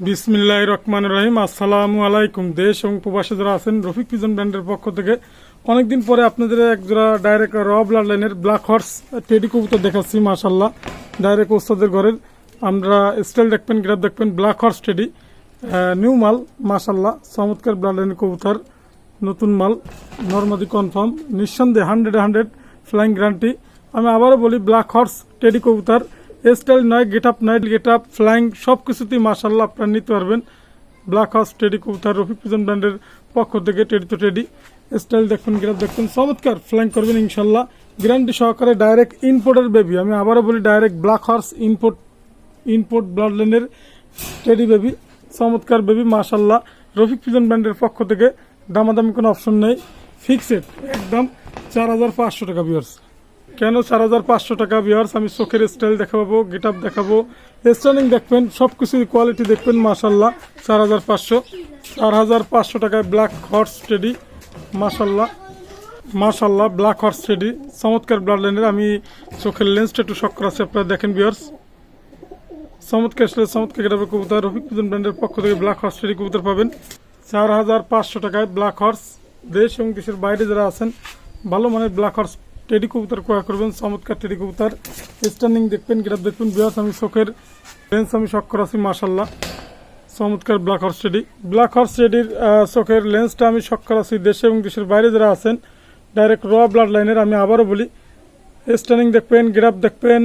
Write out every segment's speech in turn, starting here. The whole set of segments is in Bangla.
বিসমিল্লাহির রহমানির রহিম। আসসালামু আলাইকুম। দেশ এবং প্রবাসী যারা আছেন, রফিক পিজন ব্র্যান্ডের পক্ষ থেকে অনেকদিন পরে আপনাদের একজোড়া ডাইরেক্ট র ব্লাড লাইনের ব্ল্যাক হর্স টেডি কবুতর দেখাচ্ছি। মাশাল্লাহ, ডাইরেক্ট ওস্তাদের ঘরের আমরা স্টাইল দেখবেন, গ্রাফ দেখবেন, ব্ল্যাক হর্স টেডি নিউ মাল। মাশাল্লাহ, চমৎকার ব্লাড লাইনের কবুতর, নতুন মাল, নর্মাদি কনফার্ম, নিঃসন্দেহে 100 ফ্লাইং গ্যারান্টি। আমি আবারও বলি, ব্ল্যাক হর্স টেডি কবুতর স্টাইল নয়, গেট আপ নয়, গেট আপ ফ্লাইং সব কিছুতেই মাশাল্লাহ আপনারা নিতে পারবেন। ব্ল্যাক হর্স টেডি কবুতর রফিক পিজন ব্র্যান্ডের পক্ষ থেকে টেডি তো টেডি, স্টাইল দেখবেন, গ্রাফ দেখবেন, চমৎকার ফ্লাইং করবেন ইনশাল্লাহ, গ্যারান্টি সহকারে। ডাইরেক্ট ইম্পোর্টের বেবি, আমি আবারও বলি direct black horse import blood লাইনের টেডি বেবি, চমৎকার বেবি মাশাল্লাহ। রফিক পিজন ব্র্যান্ডের পক্ষ থেকে দামাদামি কোনো অপশন নেই, ফিক্সড একদম 4500 টাকা ভিউয়ার্স। কেন 4500 টাকা ভিউয়ার্স? আমি চোখের স্টাইল দেখাবো, গেট আপ দেখাবো, স্টাইলিং দেখবেন, সব কিছু কোয়ালিটি দেখবেন মাশাল্লাহ। 4500 টাকায় ব্ল্যাক হর্স টেডি মাশাল্লাহ ব্ল্যাক হর্স টেডি, চমৎকার ব্লাড লাইনের। আমি চোখের লেন্সটা একটু শক করা আছে, আপনারা দেখেন ভিউয়ার্স, চমৎকার গেটাপের কবুতর রফিক পিজন ব্র্যান্ডের পক্ষ থেকে ব্ল্যাক হর্স টেডি কবুতর পাবেন 4500 টাকায়। ব্ল্যাক হর্স, দেশ এবং দেশের বাইরে যারা আছেন, ভালো মানের ব্ল্যাক হর্স টেডি কবুতর ক্রয় করবেন, চমৎকার টেডি কবুতর, স্টার্নিং দেখবেন, গ্রাফ দেখবেন ভিউয়ার্স। আমি চোখের লেন্স আমি শক করা আছি মাশাল্লাহ, চমৎকার black horse teddy. Black horse টেডির চোখের লেন্সটা আমি শক করা আছি, দেশে এবং দেশের বাইরে যারা আছেন, ডাইরেক্ট র ব্লাড লাইনের। আমি আবারও বলি, স্টার্নিং দেখবেন, গ্রাফ দেখবেন,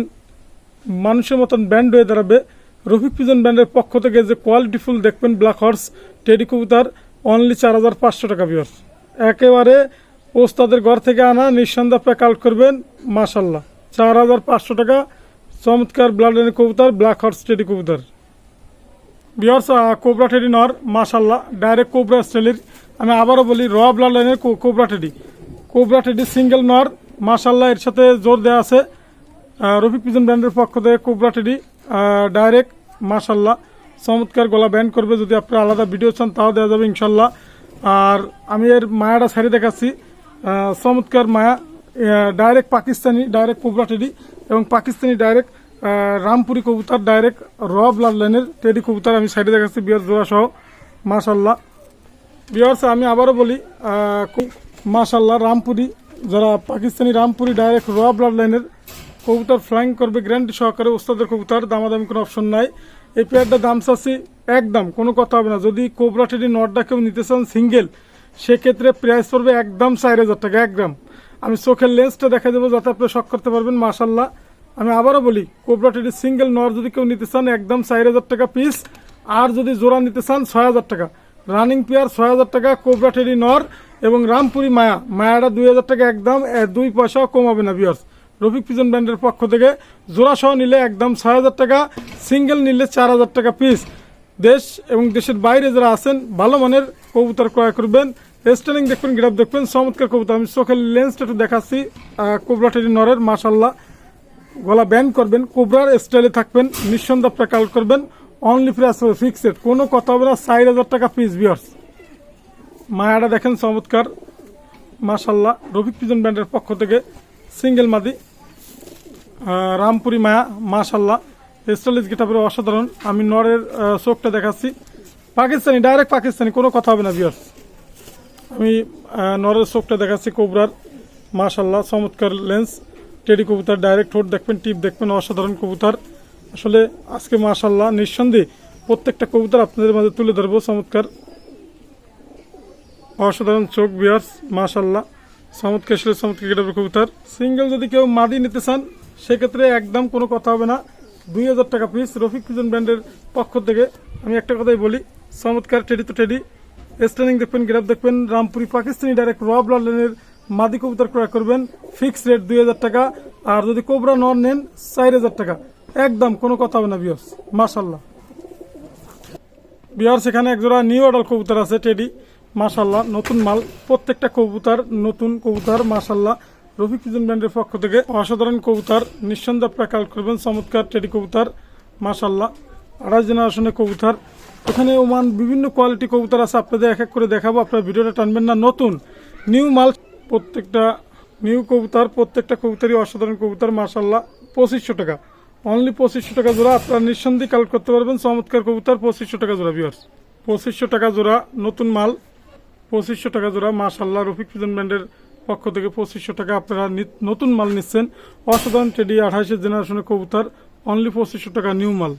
মানুষের মতন ব্যান্ড হয়ে দাঁড়াবে। রফিক পিজন ব্র্যান্ডের পক্ষ থেকে যে কোয়ালিটিফুল দেখবেন ব্ল্যাক হর্স টেডি কবুতর অনলি 4500 টাকা ভিউয়ার্স। একেবারে ওস্তাদের ঘর থেকে আনা, নিঃসন্দেহে আপনারা কালেক্ট করবেন মাশাল্লাহ। 4500 টাকা চমৎকার ব্লাড লাইনের কবুতর ব্ল্যাক হর্স টেডি কবুতর ভিউয়ার্স। কোবরা টেডি নর মাশাল্লাহ, ডাইরেক্ট কোবরা স্টাইলের। আমি আবারও বলি, র ব্লাড লাইনের কোবরা টেডি সিঙ্গেল নর মাশাল্লাহ, এর সাথে জোর দেওয়া আছে রফিক পিজন ব্র্যান্ডের পক্ষ থেকে কোবরা টেডি ডাইরেক্ট মাশাল্লাহ, চমৎকার গলা ব্যান্ড করবে। যদি আপনারা আলাদা ভিডিও চান তাও দেওয়া যাবে ইনশাল্লাহ। আর আমি এর মায়াটা ছাড়িয়ে দেখাচ্ছি, চমৎকার মায়া, direct Pakistani, direct cobra teddy এবং পাকিস্তানি ডাইরেক্ট রামপুরি কবুতর, ডাইরেক্ট র ব্লাড লাইনের টেডি কবুতর আমি সাইডে দেখাচ্ছি বিয়ার জোড়া সহ মাশাল্লাহ। বিয়ার্স আমি আবারও বলি, মাশাল্লাহ রামপুরি, যারা পাকিস্তানি রামপুরি ডাইরেক্ট র ব্লাড লাইনের কবুতর ফ্লাইং করবে, গ্যারান্টি সহকারে, ওস্তাদের কবুতর, দামাদামি কোনো অপশন নাই। এই পেয়ারটার দাম চাচ্ছি একদম, কোনো কথা হবে না। যদি কোবরা টেডি নটটা কেউ নিতে চান সিঙ্গেল, সেক্ষেত্রে প্রাইস পড়বে একদম 4000 টাকা একদম। আমি চোখের লেন্সটা দেখা দেবো যাতে আপনি শক করতে পারবেন মাশাল্লাহ। আমি আবারও বলি, কোবরা টেডি সিঙ্গেল নর যদি কেউ নিতে চান একদম 4000 টাকা পিস, আর যদি জোড়া নিতে চান 6000 টাকা। রানিং পেয়ার 6000 টাকা কোবরা টেডি নর এবং রামপুরি মায়াটা 2000 টাকা একদম, 2 পয়সাও কম হবে না ভিউয়ার্স। রফিক পিজন ব্র্যান্ডের পক্ষ থেকে জোড়া সহ নিলে একদম 6000 টাকা, সিঙ্গেল নিলে 4000 টাকা পিস। দেশ এবং দেশের বাইরে যারা আছেন, ভালো মানের কবুতর ক্রয় করবেন, স্টাইলিং দেখবেন, গ্রাফ দেখবেন, চমৎকার কবুতর। আমি চোখের লেন্সটা একটু দেখাচ্ছি কোবরা টেডি নরের মাশাল্লাহ, গলা ব্যান্ড করবেন, কোবরার স্টাইলে থাকবেন, নিঃসন্দেহে আপনারা কালেক্ট করবেন। অনলি প্রাইস ফিক্সড, কোনো কথা হবে না, 4000 টাকা পিস ভিউয়ার্স। মায়াটা দেখেন চমৎকার মাশাল্লাহ, রফিক পিজন ব্র্যান্ডের পক্ষ থেকে সিঙ্গেল মাদি রামপুরি মায়া মাশাল্লাহ, স্টাইলিশ গেটআপের অসাধারণ। আমি নরের চোখটা দেখাচ্ছি, পাকিস্তানি, ডাইরেক্ট পাকিস্তানি, কোনো কথা হবে না ভিউয়ার্স। আমি নরের চোখটা দেখাচ্ছি কোবরার মাশাল্লাহ, চমৎকার লেন্স টেডি কবুতর, ডাইরেক্ট ঠোঁট দেখবেন, টিপ দেখবেন, অসাধারণ কবুতর। আসলে আজকে মাশাল্লাহ নিঃসন্দেহে প্রত্যেকটা কবুতর আপনাদের মাঝে তুলে ধরবো, চমৎকার অসাধারণ চোখ ভিউয়ার্স মাশাল্লাহ, চমৎকার গেটআপের কবুতর। সিঙ্গেল যদি কেউ মাদি নিতে চান, সেক্ষেত্রে একদম কোনো কথা হবে না, 2000 টাকা পিস রফিক পিজন ব্র্যান্ডের পক্ষ থেকে। আমি একটা কথাই বলি, চমৎকার টেডি তো টেডি, স্টাইলিং দেখবেন, গ্রাফ দেখবেন, রামপুরি পাকিস্তানি ডাইরেক্ট র ব্লাড লাইনের মাদি কবুতর ক্রয় করবেন, ফিক্স রেট 2000 টাকা। আর যদি কোবরা নর নেন 4000 টাকা একদম, কোনো কথা হবে না ভিউয়ার্স মাশাল্লাহ। ভিউয়ার্স এখানে একজোড়া নিউ অর্ডার কবুতর আছে টেডি মাশাল্লাহ, নতুন মাল, প্রত্যেকটা কবুতর নতুন কবুতর মাশাল্লাহ। রফিক পিজন ব্র্যান্ডের পক্ষ থেকে অসাধারণ কবুতর, নিঃসন্দেহে আপনারা কালেক্ট করবেন, চমৎকার টেডি কবুতর মাশাল্লাহ, 28 জেনারেশনের কবুতর। এখানে ওমান বিভিন্ন কোয়ালিটি কবুতর আছে, আপনাদের এক এক করে দেখাবো, আপনার ভিডিওটা টানবেন না। নতুন নিউ মাল, প্রত্যেকটা নিউ কবুতর, প্রত্যেকটা কবুতরই অসাধারণ কবুতর মাশাল্লাহ। 2500 টাকা অনলি 2500 টাকা জোড়া। আপনারা নিঃসন্দেহে কালেক্ট করতে পারবেন চমৎকার কবুতর। 2500 টাকা জোড়া ভিউয়ার্স, 2500 টাকা জোড়া নতুন মাল, 2500 টাকা জোড়া। মাশাআল্লাহ, রফিক পিজন ব্র্যান্ডের পক্ষ থেকে 2500 টাকা আপনারা নতুন মাল নিচ্ছেন। অসাধারণ টেডি 28 জেনারেশনের কবুতর, অনলি 2500 টাকা নিউ মাল।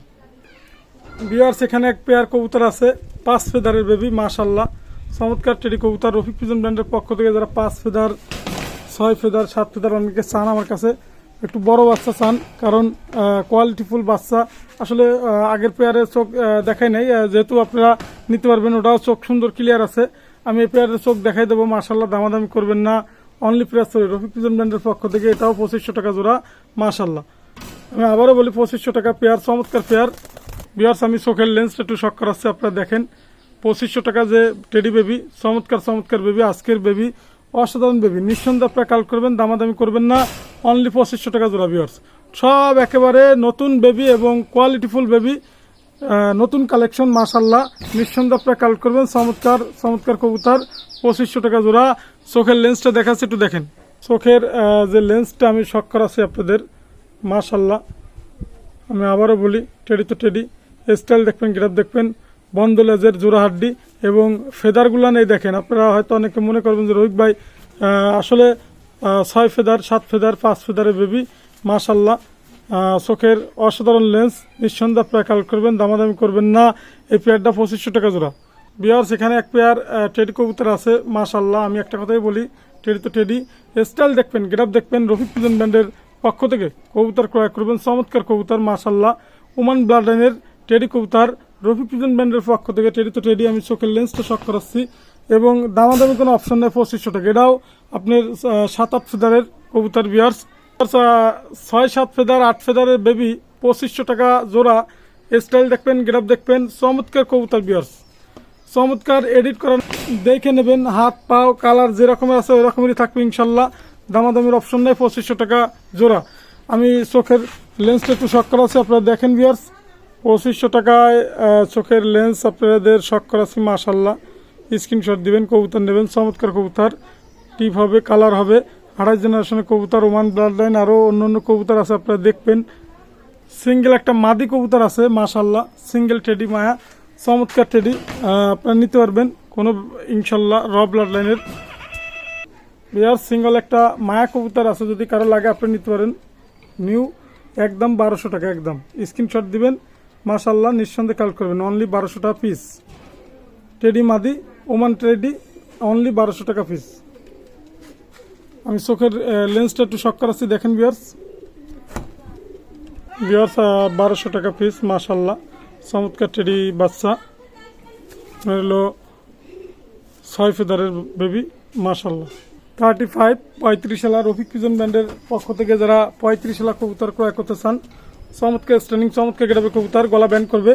ভিউয়ার্স, এখানে এক পেয়ার কবুতর আছে 5 ফেদারের বেবি। মাশাআল্লাহ, চমৎকার টেডি কবুতর। রফিক পিজন ব্র্যান্ডের পক্ষ থেকে যারা 5 ফেদার, 6 ফেদার, 7 ফেদার অনেকে চান, আমার কাছে একটু বড় বাচ্চা চান, কারণ কোয়ালিটিফুল বাচ্চা। আসলে আগের পেয়ারের চোখ দেখাই নাই, যেহেতু আপনারা নিতে পারবেন, ওটাও চোখ সুন্দর ক্লিয়ার আছে। আমি এই পেয়ারের চোখ দেখাই দেবো। মাশাআল্লাহ, দামাদামি করবেন না, অনলি প্রাইস রফিক পিজন ব্র্যান্ডের পক্ষ থেকে। এটাও 2500 টাকা জোড়া। মাশাআল্লাহ, আমি আবারও বলি 2500 টাকা পেয়ার, চমৎকার পেয়ার। ভিউয়ার্স, আমি চোখের লেন্সটা একটু শক করাচ্ছি, আপনারা দেখেন। 2500 টাকা যে টেডি বেবি, চমৎকার চমৎকার বেবি, আজকের বেবি, অসাধারণ বেবি। নিঃসন্দেহে আপনারা কাল করবেন, দামাদামি করবেন না, অনলি 2500 টাকা জোড়া। ভিউয়ার্স, সব একেবারে নতুন বেবি এবং কোয়ালিটিফুল বেবি, নতুন কালেকশন। মাশাআল্লাহ, নিঃসন্দেহে আপনারা কাল করবেন। চমৎকার চমৎকার কবুতর, 2500 টাকা জোড়া। চোখের লেন্সটা দেখাচ্ছি, একটু দেখেন। চোখের যে লেন্সটা আমি শক করাচ্ছি আপনাদের। মাশাআল্লাহ, আমি আবারও বলি, টেডি তো টেডি, স্টাইল দেখবেন, গ্রাফ দেখবেন, বন্ধ লেজের জোড়া হাড্ডি এবং ফেদারগুলো নেই দেখেন। আপনারা হয়তো অনেকে মনে করবেন যে রোহিত ভাই আসলে 6 ফেদার, 7 ফেদার, 5 ফেদারের বেবি। মাশাআল্লাহ, চোখের অসাধারণ লেন্স, নিঃসন্দেহে আপনারা কালেক্ট করবেন, দামাদামি করবেন না। এই পেয়ারটা 2500 টাকা জোড়া। ভিউয়ার্স, এখানে এক পেয়ার টেডি কবুতর আছে। মাশাআল্লাহ, আমি একটা কথাই বলি, টেডি তো টেডি, স্টাইল দেখবেন, গ্রাফ দেখবেন। রফিক পিজন ব্র্যান্ডের পক্ষ থেকে কবুতর ক্রয় করবেন, চমৎকার কবুতর। মাশাআল্লাহ, ওমান ব্লাড লাইনের টেডি কবুতর, রফিক পিজন ব্র্যান্ডের পক্ষ থেকে। টেডি তো টেডি, আমি চোখের লেন্সটা শক করাচ্ছি এবং দামাদামি কোনো অপশন নেই। 2500 টাকা। এটাও আপনার 7-8 ফেদারের কবুতর। ভিউয়ার্স, 6-7 ফেদার, 8 ফেদারের বেবি, 2500 টাকা জোড়া। স্টাইল দেখবেন, গ্রাফ দেখবেন, চমৎকার কবুতর। ভিউয়ার্স, চমৎকার, এডিট করা দেখে নেবেন। হাত পাও কালার যেরকমের আছে ওই রকমেরই থাকবে ইনশাল্লাহ। দামাদামির অপশন নেই, 2500 টাকা জোড়া। আমি চোখের লেন্সটা একটু শক করাচ্ছি, আপনারা দেখেন। ভিউয়ার্স, 2500 টাকায় চোখের লেন্স আপনাদের শক করাচ্ছি। মাশাআল্লাহ, স্ক্রিনশট দিবেন, কবুতর নেবেন, চমৎকার কবুতর। টিপ হবে, কালার হবে, 28 জেনারেশনের কবুতর, ওমান ব্লাড লাইন, আরও অন্য অন্য কবুতর আছে, আপনারা দেখবেন। সিঙ্গেল একটা মাদি কবুতর আছে। মাশাআল্লাহ, সিঙ্গেল টেডি মায়া, চমৎকার টেডি, আপনারা নিতে পারবেন কোনো ইনশাল্লাহ র ব্লাড লাইনের। বিয়ার সিঙ্গেল একটা মায়া কবুতর আছে, যদি কারো লাগে আপনি নিতে পারেন। নিউ, একদম 1200 টাকা, একদম স্ক্রিনশট দিবেন। মাশাআল্লাহ, নিঃসন্দেহে কালেক্ট করবেন, অনলি 1200 টাকা পিস। টেডি মাদি, ওমান টেডি, অনলি 1200 টাকা পিস। আমি চোখের লেন্সটা একটু শক করাচ্ছি, দেখেন। ভিউয়ার্স, 1200 টাকা পিস। মাশাআল্লাহ, চমৎকার টেডি বাচ্চা, হলো 6 ফেদারের বেবি। মাশাআল্লাহ, 35 35 সালা রফিক পিজন ব্র্যান্ডের পক্ষ থেকে যারা 35 সালা কবুতর ক্রয় করতে চান, চমৎকার স্ট্যান্ডিং, চমৎকার গেটাবে কবুতর, গলা ব্যান্ড করবে।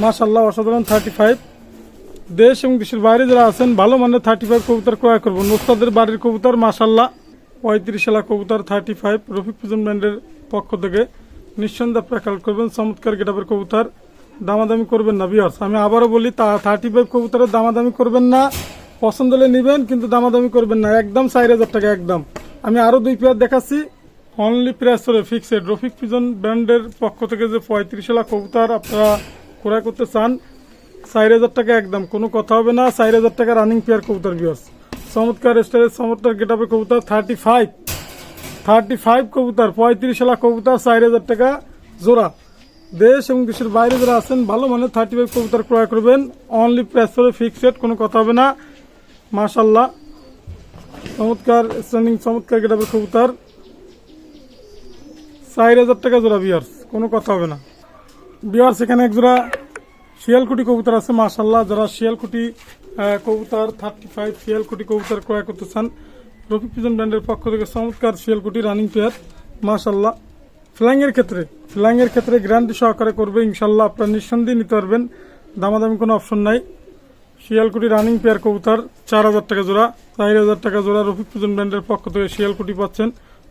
মাশাআল্লাহ, অসাধারণ 35। দেশ এবং দেশের বাইরে যারা আছেন, ভালো মানের 35 কবুতর ক্রয় করবেন। ওস্তাদের বাড়ির কবুতর। মাশাআল্লাহ, 35 সালা কবুতর 35 রফিক পিজন ব্র্যান্ডের পক্ষ থেকে। নিঃসন্দেহে আপনারা কালেক্ট করবেন, চমৎকার গেটাবের কবুতর, দামাদামি করবেন না। ভিউয়ার্স, আমি আবারও বলি, 35 কবুতরের দামাদামি করবেন না। পছন্দ হলে নেবেন, কিন্তু দামাদামি করবেন না, একদম 4000 টাকা একদম। আমি আরও 2 পেয়ার দেখাচ্ছি, অনলি প্রাইস করে ফিক্সড। রফিক পিজন ব্র্যান্ডের পক্ষ থেকে যে 35 সালা কবুতর আপনারা ক্রয় করতে চান, 4000 টাকা একদম, কোনো কথা হবে না। 4000 টাকা রানিং পেয়ার কবুতর। ভিউয়ার্স, চমৎকার স্টাইলের, চমৎকার গেটাবের কবুতর, 35 কবুতর, 35 সালা কবুতর, 4000 টাকা জোড়া। দেশ এবং দেশের বাইরে যারা আছেন, ভালো মানে 35 কবুতর ক্রয় করবেন, অনলি প্রাইস করে ফিক্সড, কোনো কথা হবে না। মাশাআল্লাহ, চমৎকার স্ট্যান্ডিং, চমৎকার গেটাবের কবুতর, 4000 টাকা জোড়া। ভিউয়ার্স, কোনো কথা হবে না। ভিউয়ার্স, এখানে এক জোড়া শিয়ালকুটি কবুতর আছে। মাশাআল্লাহ, যারা শিয়ালকুটি কবুতর 35 শিয়ালকুটি কবুতর ক্রয় করতে চান, রফিক পিজন ব্র্যান্ডের পক্ষ থেকে চমৎকার শিয়ালকুটি রানিং পেয়ার। মাশাআল্লাহ, ফ্লাইংয়ের ক্ষেত্রে গ্যারান্টি সহকারে করবে ইনশাল্লাহ। আপনারা নিঃসন্দেহে নিতে পারবেন, দামাদামি কোনো অপশন নাই। শিয়ালকুটি রানিং পেয়ার কবুতর, 4000 টাকা জোড়া। 4000 টাকা জোড়া রফিক পিজন ব্র্যান্ডের পক্ষ থেকে শিয়ালকুটি পাচ্ছেন,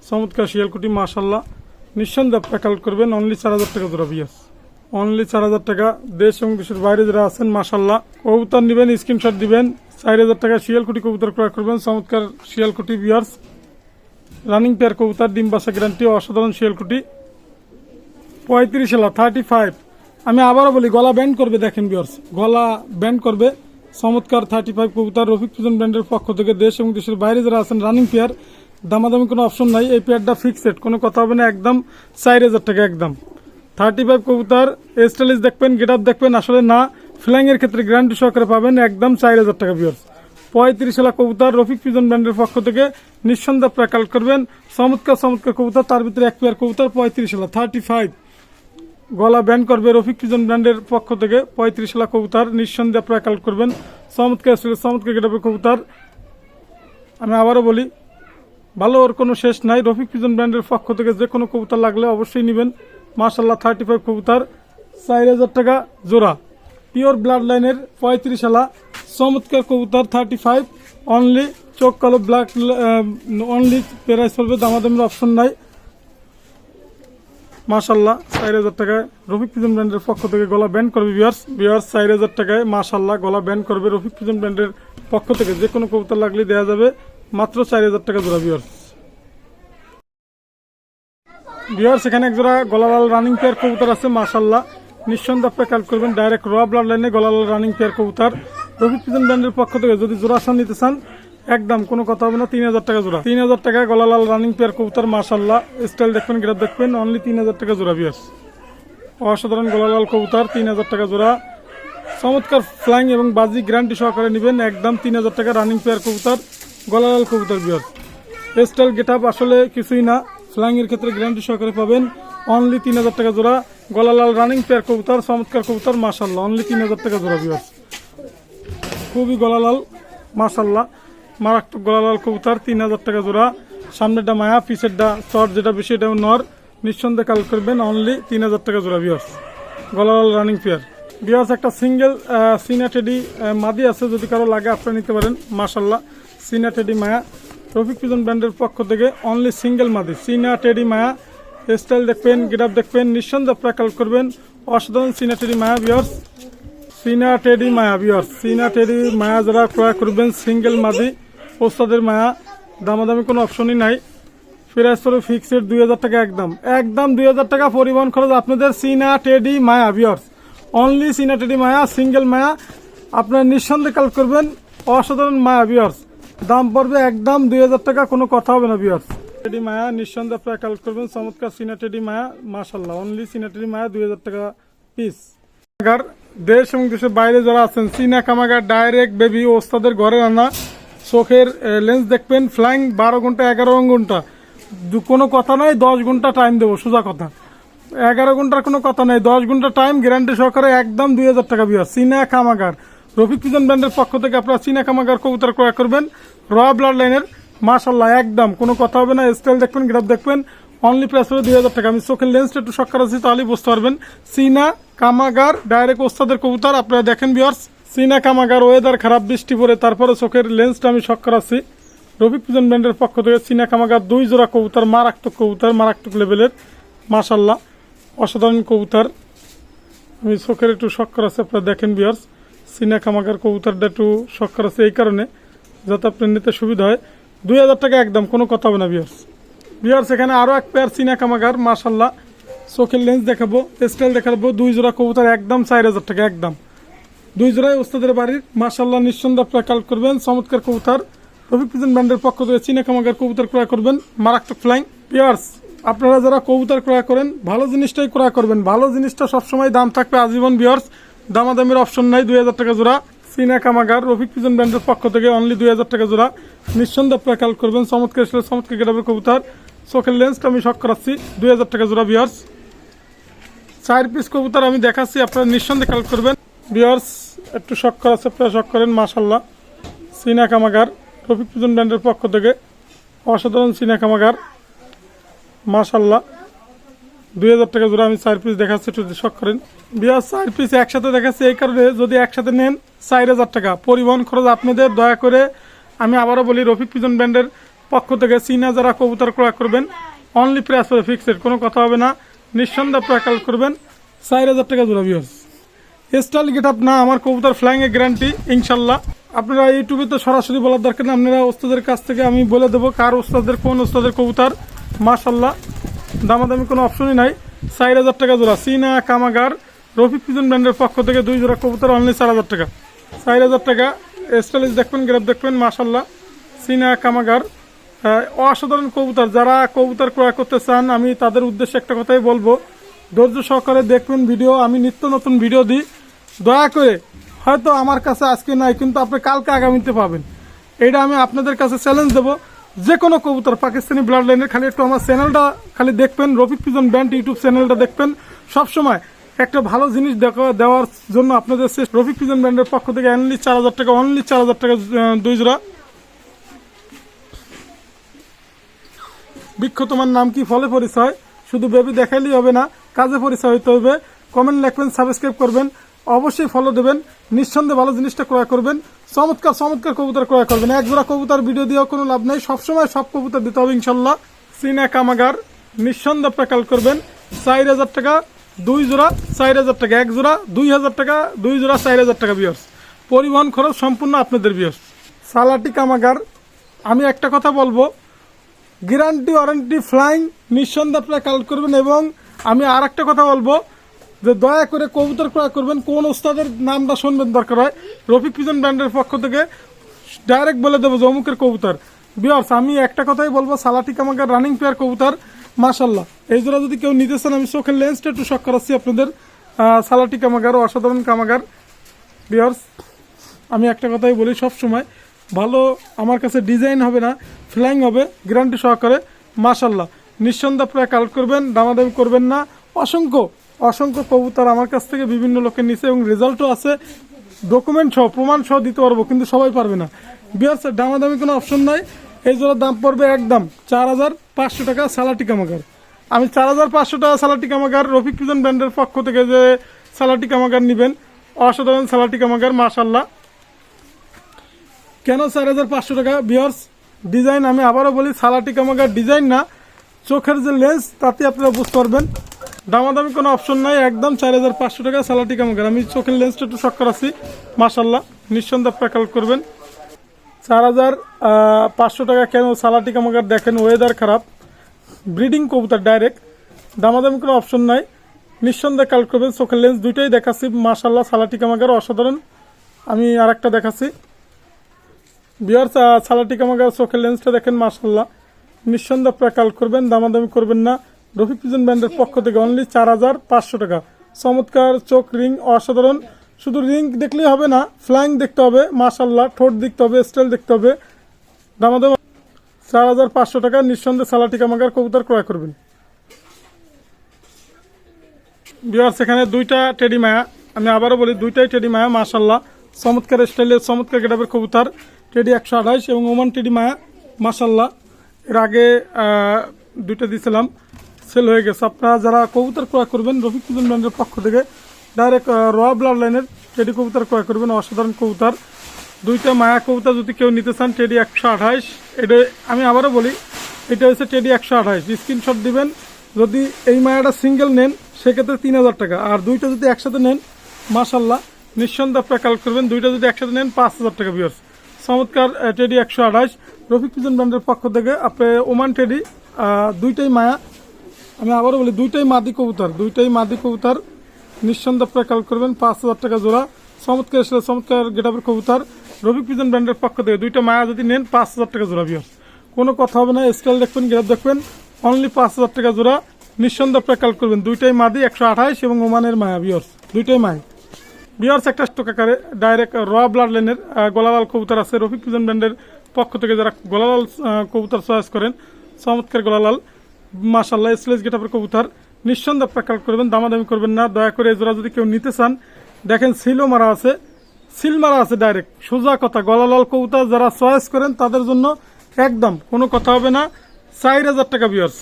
চমৎকার শিয়ালকুটি। মাশাআল্লাহ, নিঃসন্দেহে আপনারা কালেক্ট করবেন, অনলি 4000 টাকা জোড়া। ভিউয়ার্স, অনলি 4000 টাকা। দেশ এবং দেশের বাইরে যারা আছেন, মাশাআল্লাহ, কবুতর নেবেন, স্ক্রিনশট দিবেন। 4000 টাকা শিয়ালকুটি কবুতর ক্রয় করবেন, চমৎকার শিয়ালকুটি। ভিউয়ার্স, রানিং পেয়ার কবুতর, ডিম বাসা গ্যারান্টি, অসাধারণ শিয়ালকুটি। 35 35। আমি আবারও বলি গলা ব্যান্ড করবে, দেখেন ভিউয়ার্স গলা ব্যান্ড করবে। চমৎকার 35 কবুতর রফিক পিজন ব্র্যান্ডের পক্ষ থেকে। দেশ এবং দেশের বাইরে যারা আছেন রানিং পেয়ার, দামাদামি কোনো অপশন নাই। এই পেয়ারটা ফিক্সড, কোনো কথা হবে না, একদম 4000 টাকা একদম। 35 কবুতর স্টাইলিশ দেখবেন, গেট আপ দেখবেন, আসলে না ফ্লাইং এর ক্ষেত্রে গ্যারান্টি সহকারে পাবেন একদম 4000 টাকা ভিউয়ার্স। 35 কবুতর রফিক পিজন ব্র্যান্ডের পক্ষ থেকে নিঃসন্দেহে আপনারা কালেক্ট করবেন। চমৎকার চমৎকার কবুতর, তার ভিতরে এক পেয়ার কবুতর 35 35 গলা ব্যান্ড করবে রফিক পিজন ব্র্যান্ডের পক্ষ থেকে। 35 কবুতর নিঃসন্দেহে আপনারা কালেক্ট করবেন। চমৎকার চমৎকার গেটাপের কবুতর। আমি আবারও বলি ভালো ওর কোনো শেষ নাই। রফিক পিজন ব্র্যান্ডের পক্ষ থেকে যে কোনো কবুতর লাগলে অবশ্যই নেবেন। মাশাল্লাহ 35 কবুতর 4000 টাকা জোড়া। পিওর ব্লাড লাইনের 35 চমৎকার কবুতর 35 অনলি। চোখ কালো ব্ল্যাক অনলি প্রাইস পড়বে, দামাদামির অপশন নাই। মাশাল্লাহ 4000 টাকায় রফিক পিজন ব্র্যান্ডের পক্ষ থেকে গলা ব্যান্ড করবে ভিউয়ার্স। 4000 টাকায় মাশাল্লাহ গলা ব্যান্ড করবে রফিক পিজন ব্র্যান্ডের পক্ষ থেকে। যে কোনো কবুতর লাগলে দেওয়া যাবে মাত্র 4000 টাকা জোড়া ভিউয়ার্স। এখানে এক জোড়া গলালাল রানিং পেয়ার কবুতর আছে মাশাল্লাহ, নিঃসন্দেহে আপনারা কালেক্ট করবেন। ডাইরেক্ট র ব্লাড লাইনে গলালাল রানিং পেয়ার কবুতর রফিক পিজন ব্র্যান্ডের পক্ষ থেকে। যদি জোড়া সান নিতে চান একদম কোনো কথা হবে না, 3000 টাকা জোড়া। 3000 টাকা গলালাল রানিং পেয়ার কবুতর মাশাল্লাহ। স্টাইল দেখবেন, গ্রাফ দেখবেন, অনলি 3000 টাকা জোড়া ভিউয়ার্স। অসাধারণ গলালাল কবুতর 3000 টাকা জোড়া। চমৎকার ফ্লাইং এবং বাজি গ্যারান্টি সহকারে নেবেন একদম 3000 টাকা রানিং পেয়ার কবুতর গলালাল কবুতর ভিউয়ার্স। স্টাইল গেট আপ আসলে কিছুই না, ফ্লাইং এর ক্ষেত্রে গ্যারান্টি সহকারে পাবেন। অনলি 3000 টাকা জোড়া গলালাল রানিং পেয়ার কবুতর চমৎকার কবুতর মাশাল্লাহ, অনলি 3000 টাকা জোড়া ভিউয়ার্স। খুবই গলালাল মাশাল্লাহ, মারাত্মক গলালাল কবুতর 3000 টাকা জোড়া। সামনেটা মায়া, পিছেরটা চট, যেটা বেশি এটা নর। নিঃসন্দেহে কালেক্ট করবেন অনলি 3000 টাকা জোড়া ভিউয়ার্স। গলালাল রানিং পেয়ার ভিউয়ার্স। একটা সিঙ্গেল সিনা টেডি মাদি আছে, যদি কারো লাগে আপনারা নিতে পারেন মাশাল্লাহ। সিনা টেডি মায়া রফিক পিজন ব্র্যান্ডের পক্ষ থেকে অনলি সিঙ্গেল মাদি সিনা টেডি মায়া। স্টাইল দেখবেন, গেট আপ দেখবেন, নিঃসন্দেহে আপনারা কালেক্ট করবেন। অসাধারণ সিনা টেডি মায়া ভিউয়ার্স। সিনা টেডি মায়া ভিউয়ার্স। সিনা টেডি মায়া যারা ক্রয় করবেন সিঙ্গেল মাদি ওস্তাদের মায়া, দামাদামি কোনো অপশনই নাই। প্রাইস পড়বে ফিক্সড 2000 টাকা একদম একদম 2000 টাকা পরিবহন খরচ আপনাদের। সিনা টেডি মায়া ভিউয়ার্স, অনলি সিনা টেডি মায়া সিঙ্গেল মায়া আপনারা নিঃসন্দেহে কালেক্ট করবেন। অসাধারণ মায়া ভিউয়ার্স, দাম পড়বে একদম 2000 টাকা, কোনো কথা হবে না ভিউয়ার্স। টেডি মায়া নিঃসন্দেহে আপনারা কালেক্ট করবেন। চমৎকার সিনা টেডি মায়া মাশাল্লাহ, অনলি সিনা টেডি মায়া 2000 টাকা পিস। দেশ এবং দেশের বাইরে যারা আছেন চীনা কামাগার ডাইরেক্ট বেবি ওস্তাদের ঘরে রান্না। চোখের লেন্স দেখবেন ফ্লাইং 12 ঘন্টা 11 ঘন্টা, কোনো কথা নাই। 10 ঘন্টা টাইম দেবো, সোজা কথা। 11 ঘন্টার কোনো কথা নাই, 10 ঘন্টা টাইম গ্যারান্টি সহকারে একদম 2000 টাকা ভিউয়ার্স। চীনা কামাগার রফিক পিজন ব্র্যান্ডের পক্ষ থেকে আপনারা চীনা কামাগার কবুতর ক্রয় করবেন র ব্লাড লাইনের মাশাল্লাহ, একদম কোনো কথা হবে না। স্টাইল দেখবেন, গ্রাফ দেখবেন, অনলি প্রাইস হলো 2000 টাকা। আমি চোখের লেন্সটা একটু শক্কর আছি, তাহলেই বুঝতে পারবেন। চীনা কামাগার ডাইরেক্ট ওস্তাদের কবুতর আপনারা দেখেন ভিউয়ার্স। চীনা কামাগার, ওয়েদার খারাপ, বৃষ্টি পড়ে, তারপরে চোখের লেন্সটা আমি শক্কর আছি। রফিক পিজন ব্র্যান্ডের পক্ষ থেকে চীনা কামাগার 2 জোড়া কবুতর, মারাত্মক লেভেলের মাশাল্লাহ, অসাধারণ কবুতর। আমি চোখের একটু শক্কর আছে, আপনারা দেখেন ভিউয়ার্স। চীনা কামাগার কবুতরটা একটু শক্কর আছে এই কারণে, যাতে আপনার নিতে সুবিধা হয়। 2000 টাকা একদম, কোনো কথা হবে না ভিউয়ার্স। এখানে আরো এক পেয়ার চীনা কামাগার মাশাল্লাহ, চোখের লেন্স দেখাবো, স্টাইল দেখাবো। 2 জোড়া কবুতর একদম 4000 টাকা একদম। 2 জোড়ায় ওস্তাদের বাড়ির মাশাল্লাহ, নিঃসন্দেহে আপনারা কালেক্ট করবেন। চমৎকার কবুতর রফিক পিজন ব্র্যান্ডের পক্ষ থেকে চীনা কামাগার কবুতর ক্রয় করবেন, মারাত্মক ফ্লাইং ভিউয়ার্স। আপনারা যারা কবুতর ক্রয় করেন ভালো জিনিসটাই ক্রয় করবেন, ভালো জিনিসটা সবসময় দাম থাকবে আজীবন ভিউয়ার্স, দামাদামির অপশন নাই। 2000 টাকা জোড়া চীনা কামাগার রফিক পিজন ব্র্যান্ডের পক্ষ থেকে অনলি 2000 টাকা জোড়া। নিঃসন্দেহে আপনারা কালেক্ট করবেন। চমৎকার গেটাপের কবুতর, চোখের লেন্সটা আমি শক করাচ্ছি, 2000 টাকা জোড়া ভিউয়ার্স। 4 পিস কবুতর আমি দেখাচ্ছি, আপনারা নিঃসন্দেহে কালেক্ট করবেন ভিউয়ার্স। একটু শক করাচ্ছে, আপনারা শক করেন মাশাল্লাহ। চীনা কামাগার রফিক পিজন ব্র্যান্ডের পক্ষ থেকে অসাধারণ চীনা কামাগার মাশাল্লাহ, 2000 টাকা জোড়া। আমি 4 পিস দেখাচ্ছি, একটু শক করেন ভিউয়ার্স। 4 পিস একসাথে দেখাচ্ছি এই কারণে, যদি একসাথে নেন 4000 টাকা পরিবহন খরচ আপনাদের। দয়া করে আমি আবারও বলি, রফিক পিজন ব্র্যান্ডের পক্ষ থেকে চীনা যারা কবুতর ক্রয় করবেন অনলি প্রাইস হবে ফিক্সড, কোনো কথা হবে না। নিঃসন্দেহে আপনারা কালেক্ট করবেন 4000 টাকা জোড়া ভিউয়ার্স। স্টাইল গেট আপ না, আমার কবুতর ফ্লাইং এর গ্যারান্টি ইনশাল্লাহ। আপনারা ইউটিউবে তো সরাসরি বলার দরকার নেই, আপনারা ওস্তাদের কাছ থেকে আমি বলে দেবো কার ওস্তাদের কোন ওস্তাদের কবুতর মাশাল্লাহ, দামাদামি কোনো অপশনই নাই। 4,000 টাকা জোড়া। চীনা কামাগার রফিক পিজন ব্র্যান্ডের পক্ষ থেকে 2 জোড়া কবুতর অনলি 4,000 টাকা। 4,000 টাকা। স্টাইলিশ দেখবেন, গ্রেপ দেখবেন, মাশাল্লাহ চীনা কামাগার অসাধারণ কবুতর। যারা কবুতর ক্রয় করতে চান আমি তাদের উদ্দেশ্যে একটা কথাই বলবো, ধৈর্য সহকারে দেখবেন ভিডিও। আমি নিত্য নতুন ভিডিও দিই, দয়া করে হয়তো আমার কাছে আজকে নাই কিন্তু আপনি কালকে আগামীতে পাবেন। এটা আমি আপনাদের কাছে চ্যালেঞ্জ দেবো। যে কোনো কবুতর পাকিস্তানি ব্লাড লাইনের খালি একটু আমার চ্যানেলটা খালি দেখবেন, রফিক পিজন ব্র্যান্ড ইউটিউব চ্যানেলটা দেখবেন। সবসময় একটা ভালো জিনিস দেওয়ার জন্য আপনাদের রফিক পিজন ব্র্যান্ডের পক্ষ থেকে অনলি 4,000 টাকা, অনলি 4,000 টাকা 2 জোড়া। বৃক্ষ তোমার নাম কি ফলে পরিচয়, শুধু বেবি দেখাইলেই হবে না, কাজে পরিচয় হইতে হবে। কমেন্ট লিখবেন, সাবস্ক্রাইব করবেন, অবশ্যই ফলো দেবেন, নিঃসন্দেহে ভালো জিনিসটা ক্রয় করবেন। চমৎকার চমৎকার কবুতর ক্রয় করবেন। এক জোড়া কবুতর ভিডিও দিয়েও কোনো লাভ নেই, সবসময় সব কবুতর দিতে হবে ইনশাল্লাহ। চীনা কামাগার নিঃসন্দেহে আপনারা কাল করবেন। 4,000 টাকা 2 জোড়া, 4,000 টাকা এক জোড়া, 2,000 টাকা 2 জোড়া, 4,000 টাকা ভিউয়ার্স। পরিবহন খরচ সম্পূর্ণ আপনাদের ভিউয়ার্স। সালাটি কামাগার আমি একটা কথা বলবো, গ্যারান্টি ওয়ারেন্টি ফ্লাইং, নিঃসন্দেহে আপনারা কালেক্ট করবেন। এবং আমি আর একটা কথা বলবো যে দয়া করে কবুতর ক্রয় করবেন কোন ওস্তাদের নামটা শুনবেন, দরকার হয় রফিক পিজন ব্র্যান্ডের পক্ষ থেকে ডাইরেক্ট বলে দেবো যে অমুকের কবুতর। বিয়ার্স আমি একটা কথাই বলবো, সালাটি কামাগার রানিং পেয়ার কবুতর মাশাল্লাহ। এই জোড়া যদি কেউ নিতে চান আমি চোখের লেন্সটা একটু শখ করাচ্ছি আপনাদের। সালাটি কামাগার অসাধারণ কামাগার। বিয়ার্স আমি একটা কথাই বলি, সব সময় ভালো আমার কাছে ডিজাইন হবে না, ফ্লাইং হবে গ্যারান্টি সহকারে মাশাল্লাহ। নিঃসন্দেহে আপনারা কালেক্ট করবেন, দামাদামি করবেন না। অসংখ্য অসংখ্য কবুতর আমার কাছ থেকে বিভিন্ন লোকের নিচে এবং রেজাল্টও আছে, ডকুমেন্ট সহ প্রমাণ সহ দিতে পারবো, কিন্তু সবাই পারবে না। বিয়ার্স দামাদামি কোনো অপশন নাই। এই জোড়ার দাম পড়বে একদম 4,500 টাকা সালাটি কামাগার। আমি 4,500 টাকা সালাটি কামাগার রফিক পিজন ব্র্যান্ডের পক্ষ থেকে যে সালাটি কামাগার নেবেন, অসাধারণ সালাটি কামাগার মাশাল্লাহ। কেন 4,500 টাকা? বিয়ার্স ডিজাইন আমি আবারও বলি, সালাটি কামাগার ডিজাইন না, চোখের যে লেন্স তাতে আপনারা বুঝতে পারবেন। দামাদামি কোনো অপশন নাই, একদম 4,500 টাকা সালাটি কামাগার। আমি চোখের লেন্সটা একটু শখ করাচ্ছি মাশাল্লাহ, নিঃসন্দেহে আপনারা কালেক্ট করবেন। 4,500 টাকা কেন সালাটি কামাগার? দেখেন ওয়েদার খারাপ, ব্রিডিং কবুতর ডাইরেক্ট, দামাদামি কোনো অপশন নাই, নিঃসন্দেহে কালেক্ট করবেন। চোখের লেন্স দুইটাই দেখাচ্ছি মাশাল্লাহ, সালাটি কামাগার অসাধারণ। আমি আর একটা দেখাচ্ছি বিয়ার্স, সালাটি কামাগার চোখের লেন্সটা দেখেন মাশাল্লাহ, নিঃসন্দেহে আপনারা কালেক্ট করবেন, দামাদামি করবেন না। রফিক পিজন ব্র্যান্ডের পক্ষ থেকে অনলি 4,500 টাকা। চমৎকার চোখ রিং অসাধারণ, শুধু রিং দেখলেই হবে না, ফ্লাইং দেখতে হবে মাশাল্লাহ, ঠোঁট দেখতে হবে, স্টাইল দেখতে হবে। দামাদামি 4,500 টাকা, নিঃসন্দেহে সালাটি কামাগার কবুতর ক্রয় করবেন। বিয়ার্স এখানে দুইটা টেডি মায়া, আমি আবারও বলি দুইটাই টেডি মায়া মাশাল্লাহ, চমৎকার স্টাইলের চমৎকার গেটাপের কবুতর। টেডি 128 এবং ওমান টেডি মায়া মাশাল্লাহ। এর আগে দুইটা দিয়েছিলাম, সেল হয়ে গেছে। আপনারা যারা কবুতর ক্রয় করবেন রফিক পিজন ব্র্যান্ডের পক্ষ থেকে ডাইরেক্ট র ব্লাড লাইনের টেডি কবুতর ক্রয় করবেন, অসাধারণ কবুতর। দুইটা মায়া কবুতর যদি কেউ নিতে চান টেডি 128, এটা আমি আবারও বলি এটা হচ্ছে টেডি 128, স্ক্রিনশট দিবেন। যদি এই মায়াটা সিঙ্গেল নেন সেক্ষেত্রে 3,000 টাকা, আর দুইটা যদি একসাথে নেন মাশাল্লাহ নিঃসন্দেহে আপনারা কালেক্ট করবেন। দুইটা যদি একসাথে নেন 5,000 টাকা ভিউয়ার্স। চমৎকার টেডি 128 রফিক পিজন ব্র্যান্ডের পক্ষ থেকে আপনি ওমান টেডি, দুইটাই মায়া। আমি আবারও বলি দুইটাই মাদি কবুতর, দুইটাই মাদি কবুতর, নিঃসন্দেহে আপনারা কালেক্ট করবেন 5,000 টাকা জোড়া। চমৎকার চমৎকার গেটাপের কবুতর রফিক পিজন ব্র্যান্ডের পক্ষ থেকে দুইটা মায়া যদি নেন 5,000 টাকা জোড়া ভিউয়ার্স। কোনো কথা হবে না, স্টাইল দেখবেন, গেটাপ দেখবেন, অনলি 5,000 টাকা জোড়া। নিঃসন্দেহে আপনারা কালেক্ট করবেন। দুইটাই মাদি 128 এবং ওমানের মায়া ভিউয়ার্স, দুইটাই মায়া। বিয়ার্স একটা স্টক আকারে ডাইরেক্ট র ব্লাড লাইনের গোলালাল কবুতর আছে রফিক পিজন ব্র্যান্ডের পক্ষ থেকে। যারা গোলালাল কবুতর চয়েস করেন, চমৎকার গোলালাল মাশাল্লাহ স্লেজ গেটাপের কবুতর, নিঃসন্দেহে আপনারা কালেক্ট করবেন, দামাদামি করবেন না। দয়া করে এই জোড়া যদি কেউ নিতে চান দেখেন সিলও মারা আছে, সিল মারা আছে ডাইরেক্ট, সোজা কথা। গোলালাল কবুতর যারা চয়েস করেন তাদের জন্য একদম কোনো কথা হবে না। 4,000 টাকা বিয়ার্স,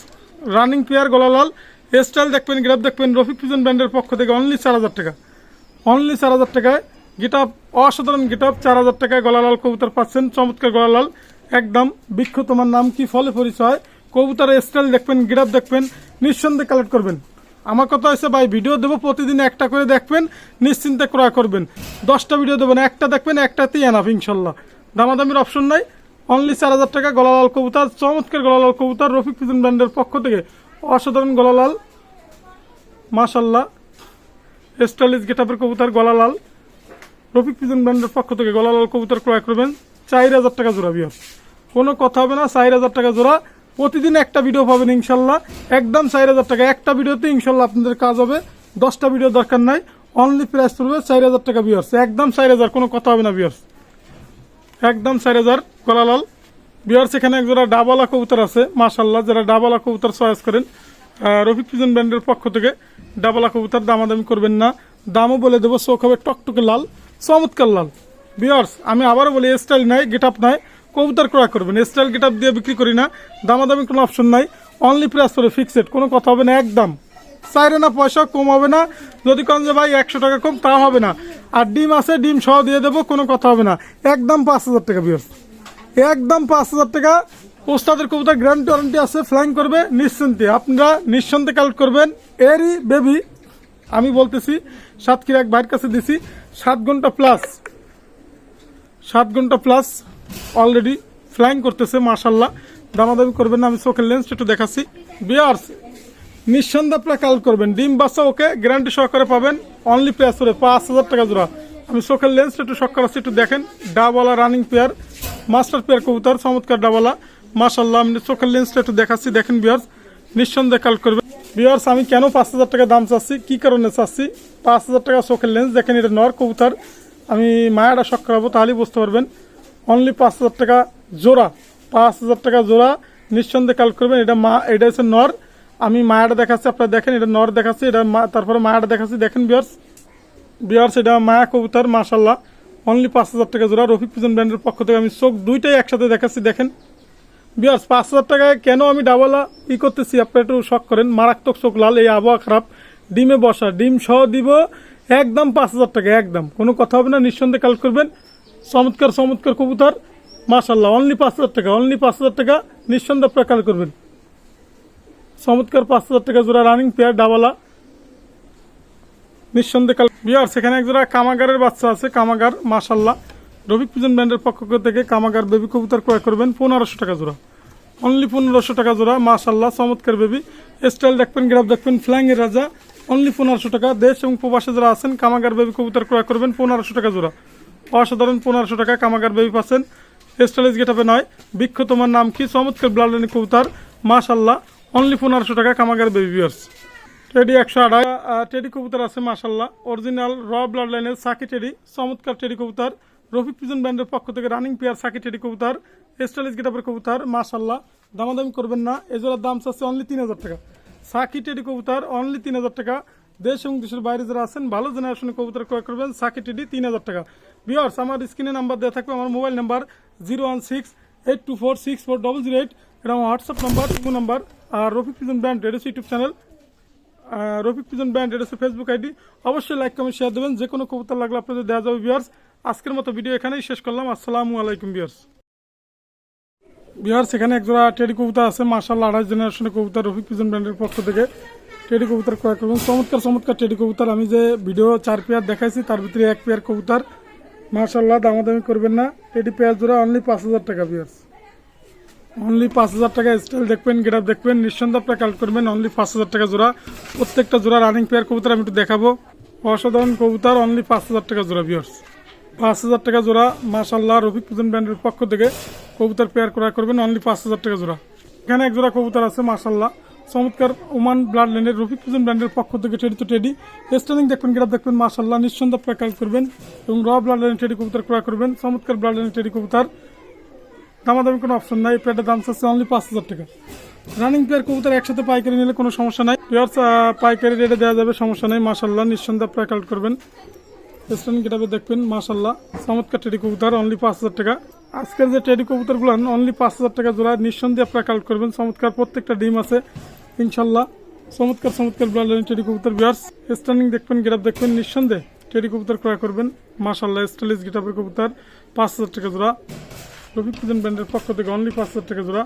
রানিং পেয়ার গোলালাল, স্টাইল দেখবেন, গ্রাফ দেখবেন, রফিক পিজন ব্র্যান্ডের পক্ষ থেকে অনলি 4,000 টাকা, অনলি 4,000 টাকায় গেটাপ, অসাধারণ গেটাপ। 4,000 টাকায় গলালাল কবুতর পাচ্ছেন, চমৎকার গলালাল একদম। বৃক্ষ তোমার নাম কি ফলে পরিচয়, কবুতরের স্টাইল দেখবেন, গেটাপ দেখবেন, নিঃসন্দেহে কালেক্ট করবেন। আমার কথা হচ্ছে ভাই ভিডিও দেবো প্রতিদিন একটা করে দেখবেন, নিশ্চিন্তে ক্রয় করবেন। 10টা ভিডিও দেবেন, একটা দেখবেন, একটাতেই এনাফ ইনশাল্লাহ, দামাদামির অপশন নাই। অনলি 4,000 টাকা গলালাল কবুতর, চমৎকার গলালাল কবুতর রফিক পিজন ব্র্যান্ডের পক্ষ থেকে, অসাধারণ গলালাল মাশাল্লাহ স্টাইলিশ গেটআপের কবুতর গলা লাল, রফিক পিজন ব্র্যান্ডের পক্ষ থেকে গলা লাল কবুতর ক্রয় করবেন 4000 টাকা জোড়া ভিউয়ার্স। কোনো কথা হবে না, 4000 টাকা জোড়া। প্রতিদিন একটা ভিডিও পাবেন ইনশাল্লাহ, একদম 4000 টাকা। একটা ভিডিওতে ইনশাল্লাহ আপনাদের কাজ হবে, 10টা ভিডিও দরকার নাই। অনলি প্রাইস পড়বে 4000 টাকা ভিউয়ার্স, একদম 4000, কোনো কথা হবে না ভিউয়ার্স, একদম 4000 গলা লাল ভিউয়ার্স। এখানে এক জোড়া ডাবলা কবুতর আছে মাশাল্লাহ, যারা ডাবলা কবুতর চয়েস করেন রফিক পিজন ব্র্যান্ডের পক্ষ থেকে ডাবলা কবুতর দামাদামি করবেন না, দামও বলে দেবো। চোখ হবে টকটকে লাল, চমৎকার লাল ভিউয়ার্স। আমি আবারও বলি স্টাইল নাই, গেট আপ নাই, কবুতর ক্রয় করবেন। স্টাইল গেট আপ দিয়ে বিক্রি করি না, দামাদামি কোনো অপশন নাই। অনলি প্রাইস করে ফিক্সড, কোনো কথা হবে না, একদম চাইরে না, পয়সা কম হবে না। যদি কম যে ভাই 100 টাকা কম, তা হবে না। আর ডিম আছে, ডিম সহ দিয়ে দেবো, কোনো কথা হবে না। একদম 5000 টাকা ভিউয়ার্স, একদম 5000 টাকা। ওস্তাদের কবুতর গ্যারান্টি ওয়ারেন্টি আছে, ফ্লাইং করবে নিশ্চিন্তে। আপনারা নিঃসন্দেহে কালেক্ট করবেন। এরই বেবি আমি বলতেছি, সাতক্ষীরা এক ভাইয়ের কাছে দিছি, 7 ঘন্টা প্লাস, 7 ঘন্টা প্লাস অলরেডি ফ্লাইং করতেছে মাশাল্লাহ। দামাদামি করবেন না, আমি চোখের লেন্স একটু দেখাচ্ছি ভিউয়ার্স। নিঃসন্দেহে আপনারা কালেক্ট করবেন, ডিম বাচ্চা ওকে গ্যারান্টি সহকারে পাবেন। অনলি প্রাইস করে 5000 টাকা জোড়া। আমি চোখের লেন্স একটু শখ করাচ্ছি, একটু দেখেন। ডাবলা রানিং পেয়ার, মাস্টার পেয়ার কবুতর, চমৎকার ডাবলা মাশাল্লাহ। আমি চোখের লেন্সটা একটু দেখাচ্ছি, দেখেন ভিউয়ার্স। নিঃসন্দেহে কালেক্ট করবেন ভিউয়ার্স। আমি কেন 5000 টাকা দাম চাচ্ছি, কি কারণে চাচ্ছি? 5000 টাকা চোখের লেন্স দেখেন, এটা নর কবুতর। আমি মায়াটা শখ করাবো, তাহলেই বুঝতে পারবেন। অনলি 5000 টাকা জোড়া, 5000 টাকা জোড়া। নিঃসন্দেহে কালেক্ট করবেন। এটা এটা হচ্ছে নর। আমি মায়াটা দেখাচ্ছি, আপনারা দেখেন। এটা নর দেখাচ্ছি, এটা তারপরে মায়াটা দেখাচ্ছি, দেখেন ভিউয়ার্স। এটা মায়া কবুতর মাশাল্লাহ। অনলি 5000 টাকা জোড়া, রফিক পিজন ব্র্যান্ডের পক্ষ থেকে। আমি চোখ দুইটাই একসাথে দেখাচ্ছি, দেখেন ভিউয়ার্স। 5000 টাকায় কেন আমি ডাবলা করতেছি, আপনারা একটু শখ করেন। মারাত্মক চোখ লাল, এই আবহাওয়া খারাপ, ডিমে বসা, ডিম সহ দিব, একদম 5000 টাকা, একদম কোনো কথা হবে না। নিঃসন্দেহে কালেক্ট করবেন। চমৎকার চমৎকার কবুতর মাশাল্লাহ। অনলি 5000 টাকা, অনলি 5000 টাকা। নিঃসন্দেহে আপনারা কালেক্ট করবেন। চমৎকার 5000 টাকা জোড়া রানিং পেয়ার ডাবলা, নিঃসন্দেহে কালেক্ট। ভিউয়ার্স এখানে এক জোড়া কামাগারের বাচ্চা আছে, কামাগার মাশাল্লাহ। রফিক পিজন ব্র্যান্ডের পক্ষ থেকে কামাগার বেবি কবুতর ক্রয় করবেন 1500 টাকা জোড়া, অনলি 1500 টাকা জোড়া মাশাল্লাহ। চমৎকার বেবি, স্টাইল দেখবেন, গ্রাফ দেখবেন, ফ্লাইং এর রাজা। অনলি 1500 টাকা। দেশ এবং প্রবাসে যারা আছেন কামাগার বেবি কবুতর ক্রয় করবেন 1500 টাকা জোড়া। অসাধারণ 1500 টাকা কামাগার বেবি পাচ্ছেন। স্টাইলিশ গেটআপে নয়, বৃক্ষ তোমার নাম কি, চমৎকার ব্লাড লাইন কবুতর মাশাল্লাহ। অনলি 1500 টাকা কামাগার বেবি ভিউয়ার্স। টেডি 128 টেডি কবুতর আছে মাশাল্লাহ। অরিজিনাল র ব্লাড লাইনের সাকি টেডি, চমৎকার টেডি কবুতর। রফিক পিজন ব্র্যান্ডের পক্ষ থেকে রানিং পেয়ার সাকি টেডি কবুতর, স্টাইলিশ গেটআপের কবুতর মাশাল্লাহ। দামাদামি করবেন না, এই জোড়ার দাম চাচ্ছে অনলি 3000 টাকা। সাকি টেডি কবুতর অনলি 3000 টাকা। দেশ এবং দেশের বাইরে যারা আছেন ভালো জেনারেশনের কবুতর ক্রয় করবেন, সাকি টেডি 3000 টাকা। ভিউয়ার্স আমার স্ক্রিনে নাম্বার দেওয়া থাকবে, আমার মোবাইল নাম্বার 01682464008, এটা আমার হোয়াটসঅ্যাপ নাম্বার, ইমো নাম্বার। আর রফিক পিজন ব্র্যান্ড এটা হচ্ছে YouTube channel, Rafiq pigeon brand এটা হচ্ছে ফেসবুক আইডি। অবশ্যই লাইক কমেন্ট শেয়ার দেবেন, যে কোনো কবুতর লাগলে আপনাদের দেওয়া যাবে ভিউয়ার্স। আজকের মতো ভিডিও এখানেই শেষ করলাম। আসসালামু আলাইকুম ভিউয়ার্স। এখানে একজোড়া টেডি কবুতর আছে মাশাল্লাহ, 28 জেনারেশনের কবুতর, রফিক পিজন ব্র্যান্ডের পক্ষ থেকে টেডি কবুতর ক্রয় করবেন। চমৎকার চমৎকার টেডি কবুতর। আমি যে ভিডিও 4 পেয়ার দেখাইছি তার ভিতরে 1 পেয়ার কবুতর মাশাল্লাহ। দামাদামি করবেন না, টেডি পেয়ার জোড়া অনলি 5000 টাকা ভিউয়ার্স, অনলি 5000 টাকা। স্টাইল দেখবেন, গেটআপ দেখবেন, নিঃসন্দেহে আপনারা কালেক্ট করবেন। অনলি 5000 টাকা জোড়া। প্রত্যেকটা জোড়া রানিং পেয়ার কবুতর আমি একটু দেখাবো। অসাধারণ কবুতর, অনলি 5000 টাকা জোড়া ভিউয়ার্স, 5000 টাকা জোড়া মাশাল্লাহ। রফিক পিজন ব্র্যান্ডের পক্ষ থেকে কবুতর পেয়ার ক্রয় করবেন অনলি 5000 টাকা জোড়া। এখানে এক জোড়া কবুতর আছে মাশাল্লাহ, চমৎকার ওমান ব্লাড লাইনের, রফিক পিজন ব্র্যান্ডের পক্ষ থেকে টেডি তো টেডি। স্টাইলিং দেখবেন, গেটআপ দেখবেন মাশাল্লাহ। নিঃসন্দেহে আপনারা কালেক্ট করবেন এবং র ব্লাড লাইনের টেডি কবুতর ক্রয় করবেন। চমৎকার ব্লাড লাইনের টেডি কবুতর, দামাদামি কোনো অপশন নাই। পেয়ারটার দাম চাচ্ছে অনলি 5000 টাকা। রানিং পেয়ার কবুতর একসাথে পাইকারি নিলে কোনো সমস্যা নাই ভিউয়ার্স, পাইকারি রেটে দেওয়া যাবে, সমস্যা নেই মাশাল্লাহ। নিঃসন্দেহে আপনারা কালেক্ট করবেন। স্টাইলিং গেটআপে দেখবেন মাশাল্লাহ, চমৎকার টেডি কবুতর অনলি 5000 টাকা। আজকের যে টেডি কবুতরগুলো অনলি 5000 টাকা জোড়া। নিঃসন্দেহে আপনারা কালেক্ট করবেন। চমৎকার প্রত্যেকটা ডিম আছে ইনশাল্লাহ। চমৎকার চমৎকার ব্লাড লাইন টেডি কবুতর ভিউয়ার্স। স্টাইলিং দেখবেন, গেটআপ দেখবেন, নিঃসন্দেহে টেডি কবুতর ক্রয় করবেন মাশাল্লাহ। স্টাইলিশ গেটআপের কবুতর 5000 টাকা জোড়া। রফিক পিজন ব্র্যান্ডের পক্ষ থেকে অনলি 5000 টাকা জোড়া।